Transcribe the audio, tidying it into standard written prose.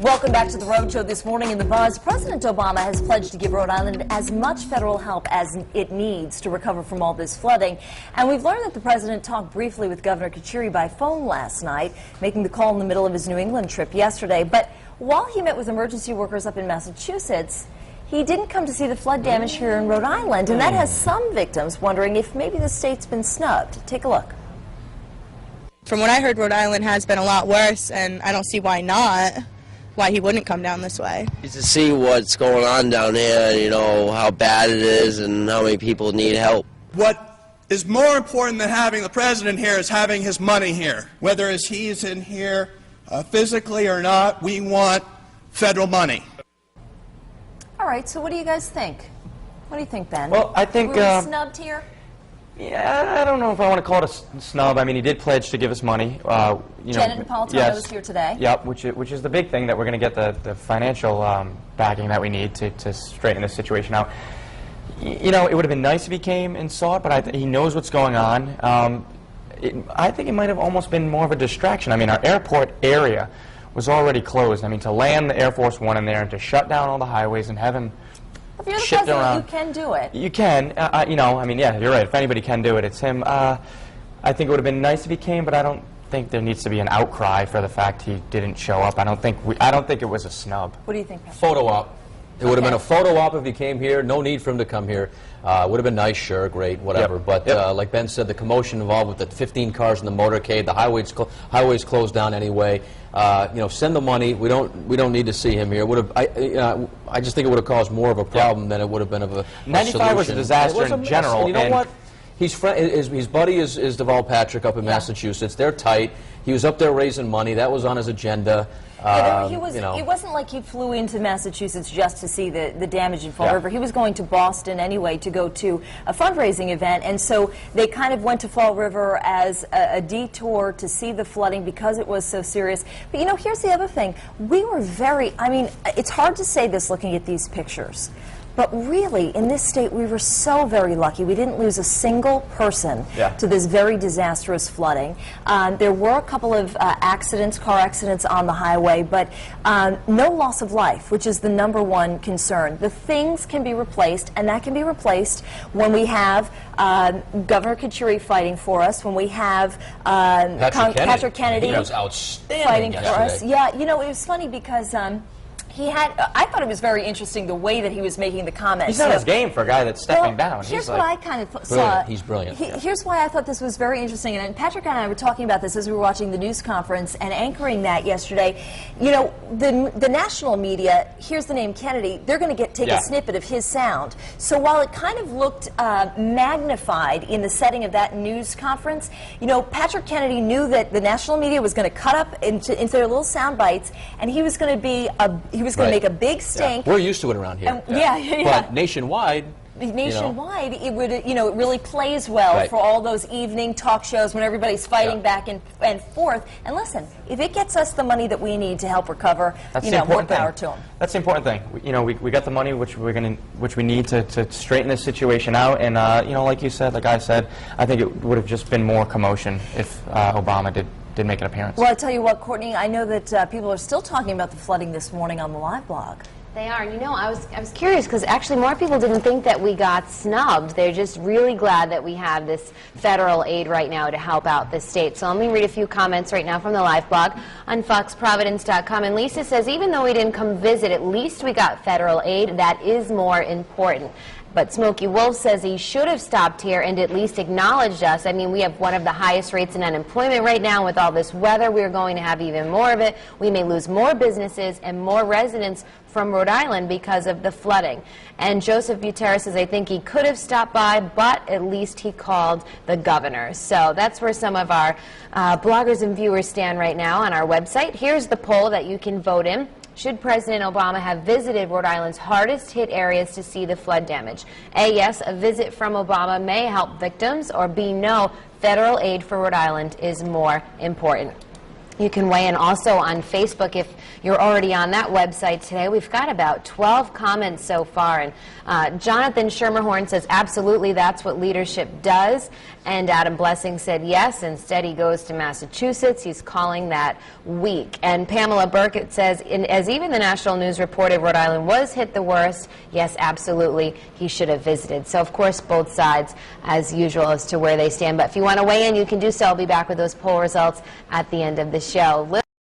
Welcome back to the Road Show. This morning in the Buzz, President Obama has pledged to give Rhode Island as much federal help as it needs to recover from all this flooding. And we've learned that the president talked briefly with Governor Kucheri by phone last night, making the call in the middle of his New England trip yesterday. But while he met with emergency workers up in Massachusetts, he didn't come to see the flood damage here in Rhode Island, and that has some victims wondering if maybe the state's been snubbed. Take a look. From what I heard, Rhode Island has been a lot worse, and I don't see why not. Why he wouldn't come down this way. To see what's going on down here, you know, how bad it is and how many people need help. What is more important than having the president here is having his money here. Whether he's in here physically or not, we want federal money. All right, so what do you guys think? What do you think, Ben? Well, I think... Were we snubbed here? Yeah, I don't know if I want to call it a snub. I mean, he did pledge to give us money. Janet Napolitano is here today. Yep, which is the big thing, that we're going to get the financial backing that we need to straighten this situation out. You know, it would have been nice if he came and saw it, but he knows what's going on. I think it might have almost been more of a distraction. I mean, our airport area was already closed. I mean, to land the Air Force One in there and to shut down all the highways and have him if you're the president, you can do it. You can. You know, I mean, yeah, you're right. If anybody can do it, it's him. I think it would have been nice if he came, but I don't think there needs to be an outcry for the fact he didn't show up. I don't think it was a snub. What do you think, Pat? Photo op. It would have been a photo op if he came here. No need for him to come here. Would have been nice, sure, great, whatever. Yep. But like Ben said, the commotion involved with the 15 cars in the motorcade, the highways closed down anyway. You know, send the money. We don't need to see him here. Would have I just think it would have caused more of a problem than it would have been of a 95 solution. was a disaster in general. You know what? His buddy is Deval Patrick up in Massachusetts. They're tight. He was up there raising money. That was on his agenda. It wasn't like he flew into Massachusetts just to see the damage in Fall River. He was going to Boston anyway to go to a fundraising event, and so they kind of went to Fall River as a detour to see the flooding because it was so serious. But you know, here's the other thing. We were I mean, it's hard to say this looking at these pictures, but really, in this state, we were so very lucky. We didn't lose a single person to this very disastrous flooding. There were a couple of car accidents on the highway, but no loss of life, which is the #1 concern. The things can be replaced, and that can be replaced when we have Governor Kucheri fighting for us, when we have Patrick Kennedy he was outstanding fighting yesterday. for us. Yeah, you know, it was funny because I thought it was very interesting the way that he was making the comments. He's on his game for a guy that's stepping down. Here's what I kind of saw. He's brilliant. Here's why I thought this was very interesting. And Patrick and I were talking about this as we were watching the news conference and anchoring that yesterday. You know, the national media hears the name Kennedy, they're going to take a snippet of his sound. So while it kind of looked magnified in the setting of that news conference, you know, Patrick Kennedy knew that the national media was going to cut up into their little sound bites, and he was going to make a big stink. We're used to it around here. But nationwide, it would, you know, it really plays well for all those evening talk shows when everybody's fighting back and forth. And listen, if it gets us the money that we need to help recover, you know, more power to them. That's the important thing. You know, we got the money which we need to straighten this situation out. And you know, like you said, like I said, I think it would have just been more commotion if Obama did make an appearance. Well, I tell you what, Courtney, I know that people are still talking about the flooding this morning on the live blog. They are. You know, I was curious because actually more people didn't think that we got snubbed. They're just really glad that we have this federal aid right now to help out the state. So let me read a few comments right now from the live blog on foxprovidence.com. And Lisa says, even though we didn't come visit, at least we got federal aid. That is more important. But Smokey Wolf says he should have stopped here and at least acknowledged us. I mean, we have one of the highest rates in unemployment right now. With all this weather, we're going to have even more of it. We may lose more businesses and more residents from Rhode Island because of the flooding. And Joseph Butera says, I think he could have stopped by, but at least he called the governor. So that's where some of our bloggers and viewers stand right now on our website. Here's the poll that you can vote in. Should President Obama have visited Rhode Island's hardest hit areas to see the flood damage? A, yes, a visit from Obama may help victims, or B, no, federal aid for Rhode Island is more important. You can weigh in also on Facebook if you're already on that website today. We've got about 12 comments so far. And Jonathan Schermerhorn says, absolutely, that's what leadership does. And Adam Blessing said, yes, instead he goes to Massachusetts. He's calling that weak. And Pamela Burkett says, as even the National News reported, Rhode Island was hit the worst. Yes, absolutely, he should have visited. So, of course, both sides, as usual, as to where they stand. But if you want to weigh in, you can do so. I'll be back with those poll results at the end of the show.